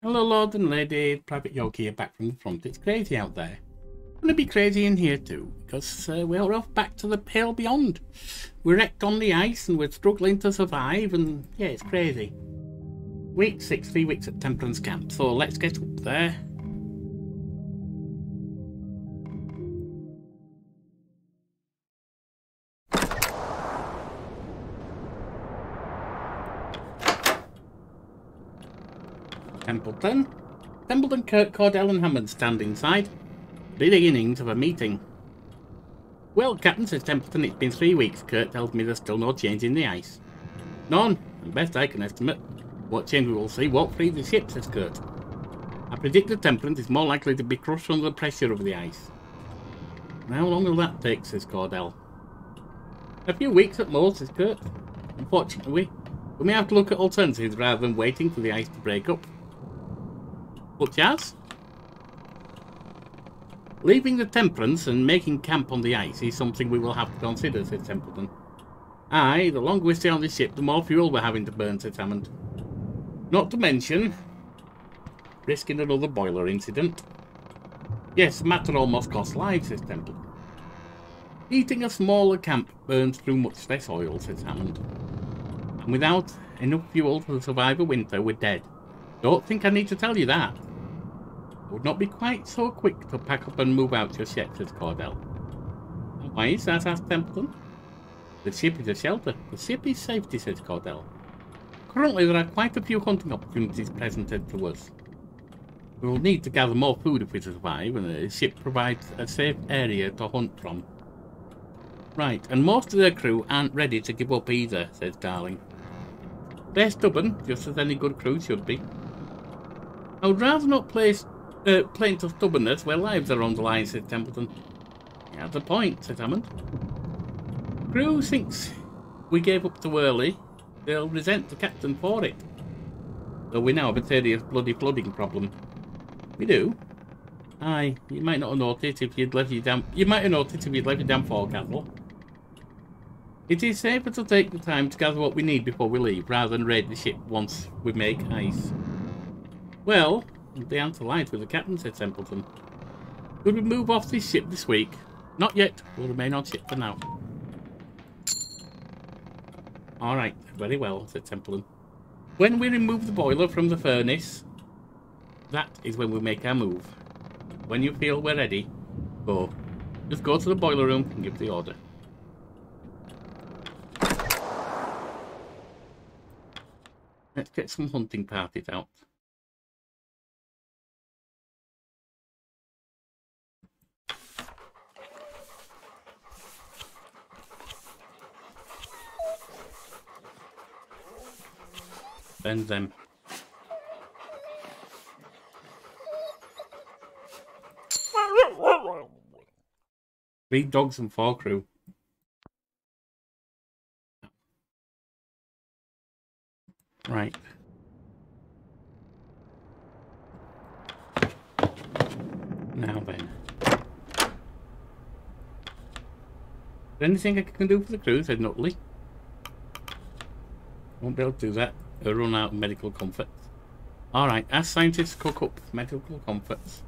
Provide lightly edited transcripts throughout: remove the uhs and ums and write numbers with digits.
Hello, Lord and Lady. Private Yorkie here back from the front. It's crazy out there. It's going to be crazy in here too, because we're off back to the Pale Beyond. We're wrecked on the ice and we're struggling to survive, and yeah, it's crazy. Week 6, 3 weeks at Temperance Camp, so let's get up there. Templeton, Kirk, Cordell and Hammond stand inside. The beginnings of a meeting. Well, Captain, says Templeton, it's been 3 weeks. Kurt tells me there's still no change in the ice. None, and best I can estimate. What change we will see won't free the ship, says Kurt. I predict the Temperance is more likely to be crushed under the pressure of the ice. And how long will that take, says Cordell. A few weeks at most, says Kurt. Unfortunately, we may have to look at alternatives rather than waiting for the ice to break up. Such as? Leaving the Temperance and making camp on the ice is something we will have to consider, said Templeton. Aye, the longer we stay on this ship, the more fuel we're having to burn, said Hammond. Not to mention risking another boiler incident. Yes, the matter almost costs lives, says Templeton. Eating a smaller camp burns through much less oil, says Hammond. And without enough fuel to survive a winter, we're dead. Don't think I need to tell you that. I would not be quite so quick to pack up and move out just yet, says Cordell. And why is that, asked Templeton. The ship is a shelter. The ship is safety, says Cordell. Currently, there are quite a few hunting opportunities presented to us. We will need to gather more food if we survive, and the ship provides a safe area to hunt from. Right, and most of their crew aren't ready to give up either, says Darling. They're stubborn, just as any good crew should be. I would rather not place plaint of stubbornness where lives are on the line, said Templeton. You have a point, said Hammond. Crew thinks we gave up too early. They'll resent the captain for it. Though we now have a serious bloody flooding problem. We do? Aye, you might not have noticed if you'd left your damn forecastle. It is safer to take the time to gather what we need before we leave, rather than raid the ship once we make ice. Well, the answer lies with the captain, said Templeton. Could we move off this ship this week? Not yet. We'll remain on ship for now. Alright, very well, said Templeton. When we remove the boiler from the furnace, that is when we make our move. When you feel we're ready, go. Just go to the boiler room and give the order. Let's get some hunting parties out. Send them. 3 dogs and 4 crew. Right. Now then. Is there anything I can do for the crew, said Nutley. Won't be able to do that. They'll run out of medical comforts. Alright, ask scientists to cook up medical comforts.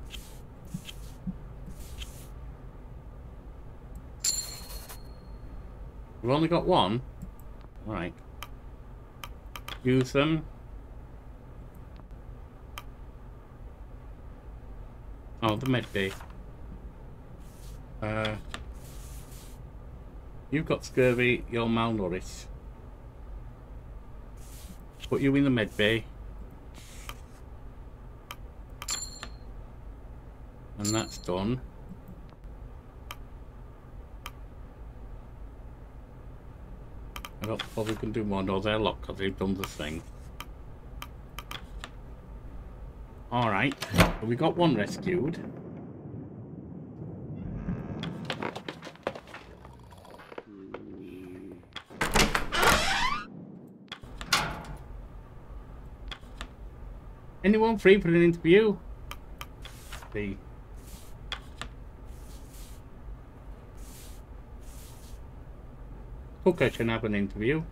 We've only got one. Alright. Use them. Oh, the med bay. You've got scurvy, you're malnourished. Put you in the med bay. And that's done. I don't suppose we can do more. No, they're locked because they've done the thing. Alright, so we got one rescued. Anyone free for an interview? See. Hooker can have an interview.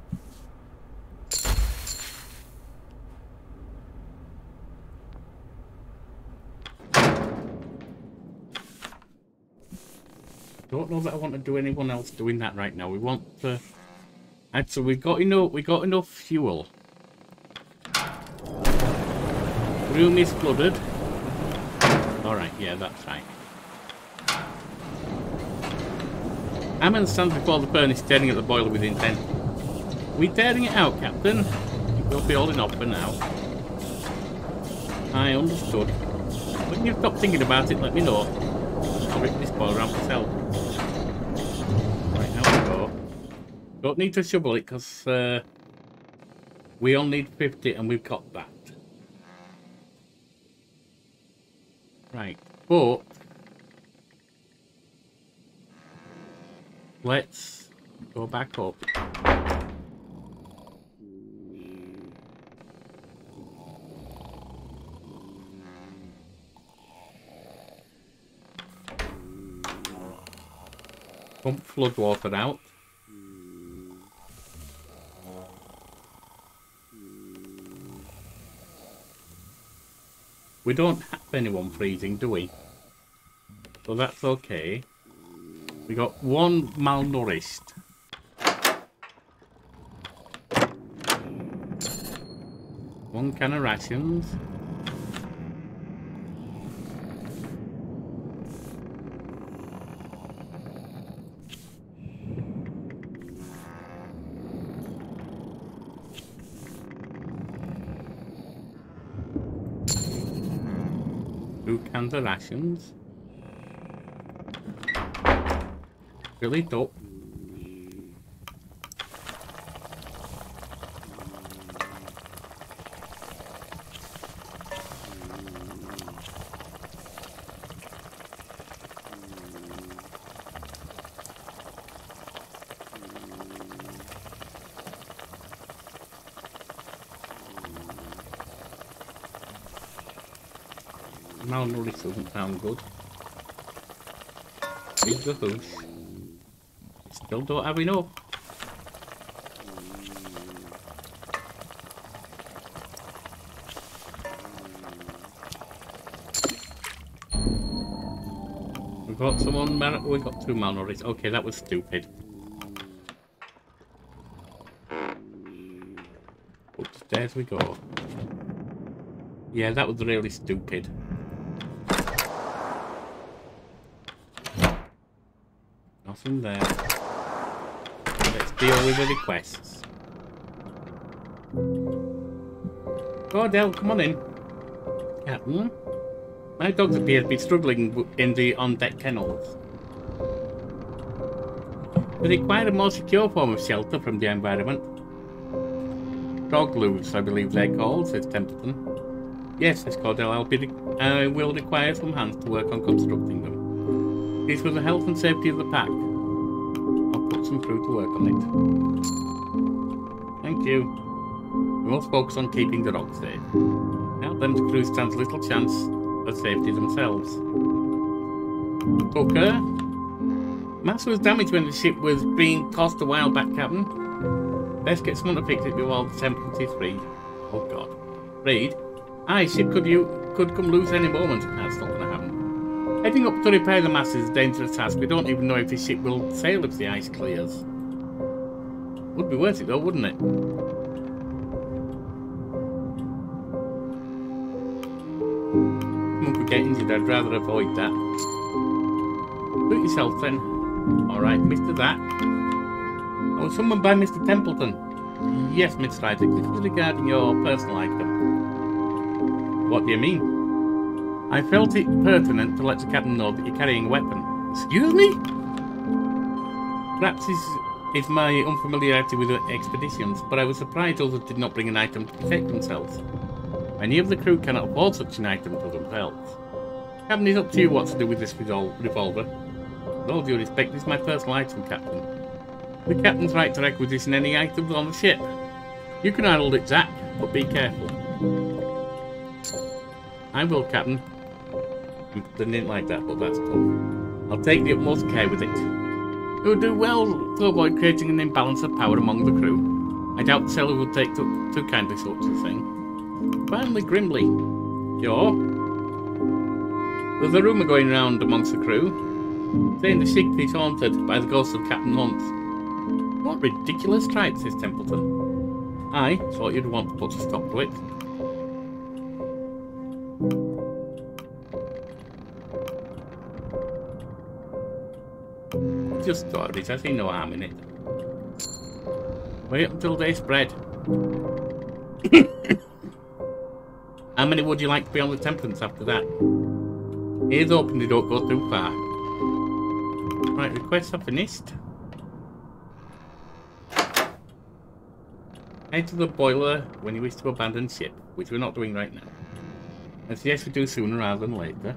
Don't know that I want to do anyone else doing that right now. We want to... So we got enough fuel. Room is flooded. Alright, yeah, that's right. Hammond stands before the furnace, staring at the boiler with intent. We tearing it out, Captain? We'll be holding off for now. I understood. When you stop thinking about it, let me know. I'll rip this boiler out myself. Right, now we go. Don't need to shovel it, because we only need 50 and we've got that. Right, but let's go back up. Pump flood water out. We don't have anyone freezing, do we? So that's okay. We got one malnourished. One can of rations. Two cans of rations. Fill it up. Malnourished doesn't sound good. Here's the hoosh. Still don't have enough. We've got someone, we got two malnourished. Okay, that was stupid. Upstairs we go. Yeah, that was really stupid. Nothing there. Let's deal with the requests. Oh, Del, come on in. Captain? My dogs appear to be struggling in the on-deck kennels. We require a more secure form of shelter from the environment. Dog loose, I believe they're called, says Templeton. Yes, says Cordell, I will require some hands to work on constructing them. It is for the health and safety of the pack. I'll put some crew to work on it. Thank you. We must focus on keeping the dogs safe. Without them, the crew stands little chance of safety themselves. Hooker? Mass was damaged when the ship was being tossed a while back, Captain. Best get someone to fix it before the temperature is free. Oh God. Reed? Aye, ship could come loose any moment. That's not going to happen. Heading up to repair the mast is a dangerous task. We don't even know if the ship will sail if the ice clears. Would be worth it though, wouldn't it? Someone could get injured, I'd rather avoid that. Do it yourself then. Alright, Mr. That. Oh, someone by Mr. Templeton. Yes, Mr. Isaac, this is regarding your personal item. What do you mean? I felt it pertinent to let the captain know that you're carrying a weapon. Excuse me? Perhaps it's my unfamiliarity with expeditions, but I was surprised others did not bring an item to protect themselves. Many of the crew cannot afford such an item for themselves. Captain, it's up to you what to do with this revolver. With all due respect, this is my personal item, Captain. The captain's right to requisition any items on the ship. You can handle it, Zack, but be careful. I will, Captain. I didn't like that, but that's tough. I'll take the utmost care with it. You'll do well to avoid creating an imbalance of power among the crew. I doubt the sailor would take too kindly such a thing. Finally, grimly. Sure. There's a rumour going round amongst the crew. saying the ship is haunted by the ghost of Captain Hunt. What ridiculous tripe, says Templeton. I thought you'd want to put a stop to it. Just stories, I see no harm in it. Wait until they spread. How many would you like to be on the Temperance after that? Here's hoping they don't go too far. Right, requests are finished. Head to the boiler when you wish to abandon ship, which we're not doing right now. I suggest we do sooner rather than later.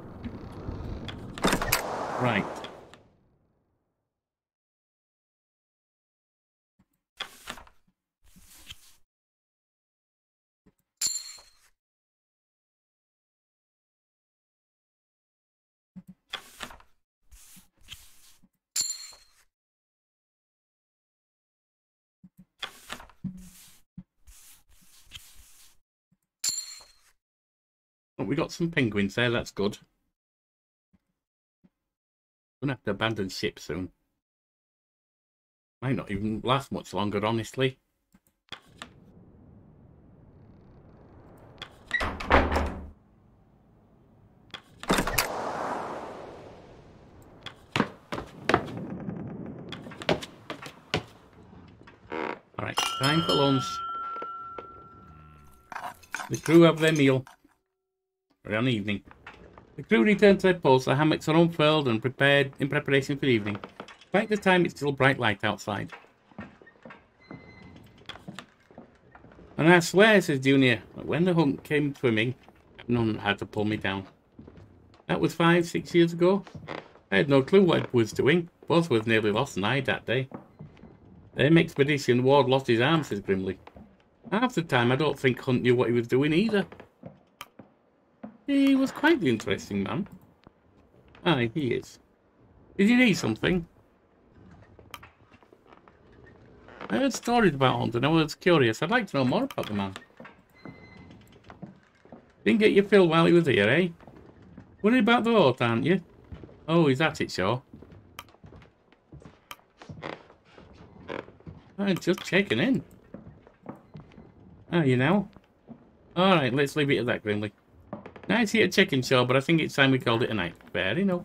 Right. Oh, we got some penguins there, that's good. Gonna have to abandon ship soon. Might not even last much longer, honestly. Alright, time for lunch. The crew have their meal. Around evening. The crew return to their posts, their hammocks are unfurled and prepared in preparation for evening. Despite the time, it's still bright light outside. And I swear, says Junior, that when the hunt came swimming, none had to pull me down. That was 5-6 years ago. I had no clue what I was doing. Both was nearly lost and I that day. Them expedition, Ward lost his arm, says grimly. Half the time, I don't think Hunt knew what he was doing either. He was quite the interesting man. Aye, he is. Did you need something? I heard stories about Hunt and I was curious. I'd like to know more about the man. Didn't get your fill while he was here, eh? Worried about the horse, aren't you? Oh, he's at it, sure. I'm just checking in. Are you now? Alright, let's leave it at that, Grimly. Nice here to check-in, sure, but I think it's time we called it a night. Fair enough.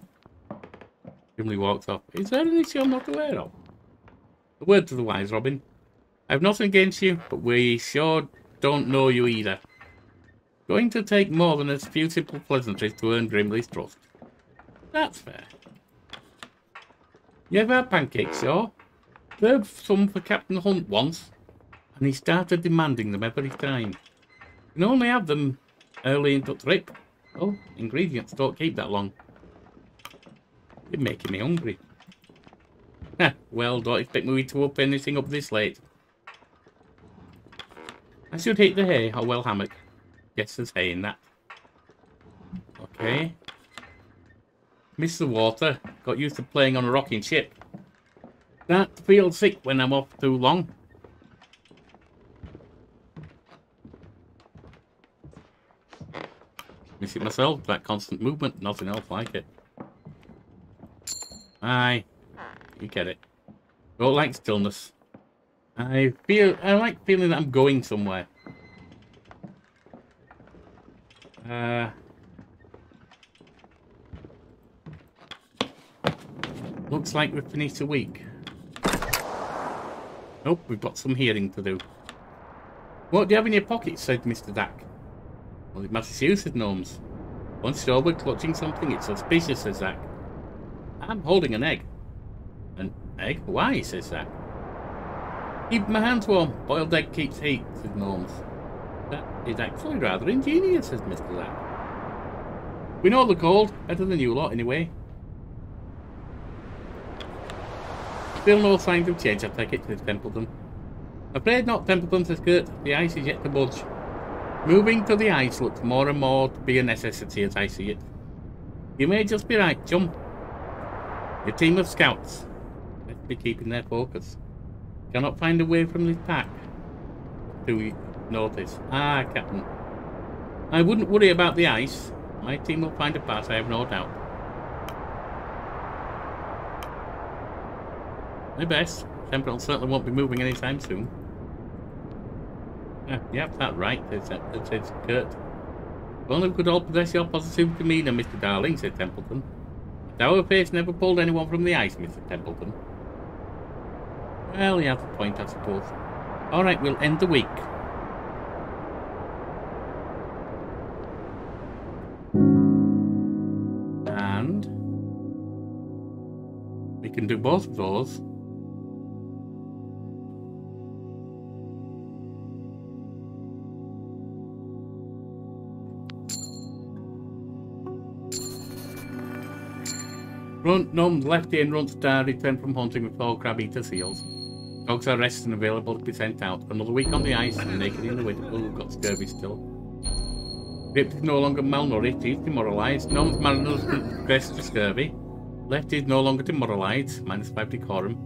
Grimly walks off. Is there anything I'm not aware of? A word to the wise, Robin. I've nothing against you, but we sure don't know you either. Going to take more than a few simple pleasantries to earn Grimly's trust. That's fair. You ever had pancakes, sure? Served some for Captain Hunt once, and he started demanding them every time. You can only have them early into the trip. Oh, ingredients don't keep that long. You're making me hungry. Well, don't expect me to open anything up this late. I should hit the hay, or well hammock. Guess there's hay in that. Okay. Miss the water. Got used to playing on a rocking ship. Start to feel sick when I'm off too long. Miss it myself, that constant movement, nothing else like it. Aye, you get it. Don't like stillness. I like feeling that I'm going somewhere. Looks like we've finished a week. Nope, we've got some hearing to do. What do you have in your pockets? Said Mr. Dack. Well, it Massachusetts gnomes. Once sober, clutching something, it's suspicious, says Zach. I'm holding an egg. An egg? Why? Says Zach. Keep my hands warm. Boiled egg keeps heat, says Gnomes. That is actually rather ingenious, says Mr. Zach. We know the cold. Better than you lot, anyway. Still no signs of change, I take it, says Templeton. Afraid not, Templeton, says Kurt. The ice is yet to budge. Moving to the ice looks more and more to be a necessity as I see it. You may just be right, chum. Your team of scouts. Let's be keeping their focus. Cannot find a way from this pack. To notice. Ah, Captain. I wouldn't worry about the ice. My team will find a path, I have no doubt. My best. Temperance certainly won't be moving anytime soon. Yep, that's right, says Kurt. If only we could all possess your positive demeanour, Mr. Darling, said Templeton. Our face never pulled anyone from the ice, Mr. Templeton. Well, he has a point, I suppose. Alright, we'll end the week. And we can do both of those. Runt, Num, Lefty and Runt Star return from hunting with 4 crab-eater seals. Dogs are rested and available to be sent out. Another week on the ice and naked in the winter. Oh, got scurvy still. Ripped is no longer malnourished, he's demoralised. Num's malnourishment progressed to scurvy. Lefty is no longer demoralised, -5 decorum.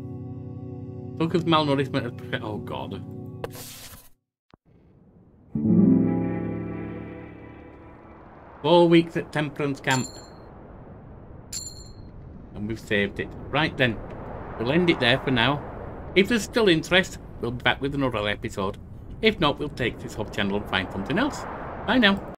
Tucker's malnourishment has progressed. Oh, God. Four weeks at Temperance Camp. And we've saved it. Right then, we'll end it there for now. If there's still interest, we'll be back with another episode. If not, we'll take this off channel and find something else. Bye now.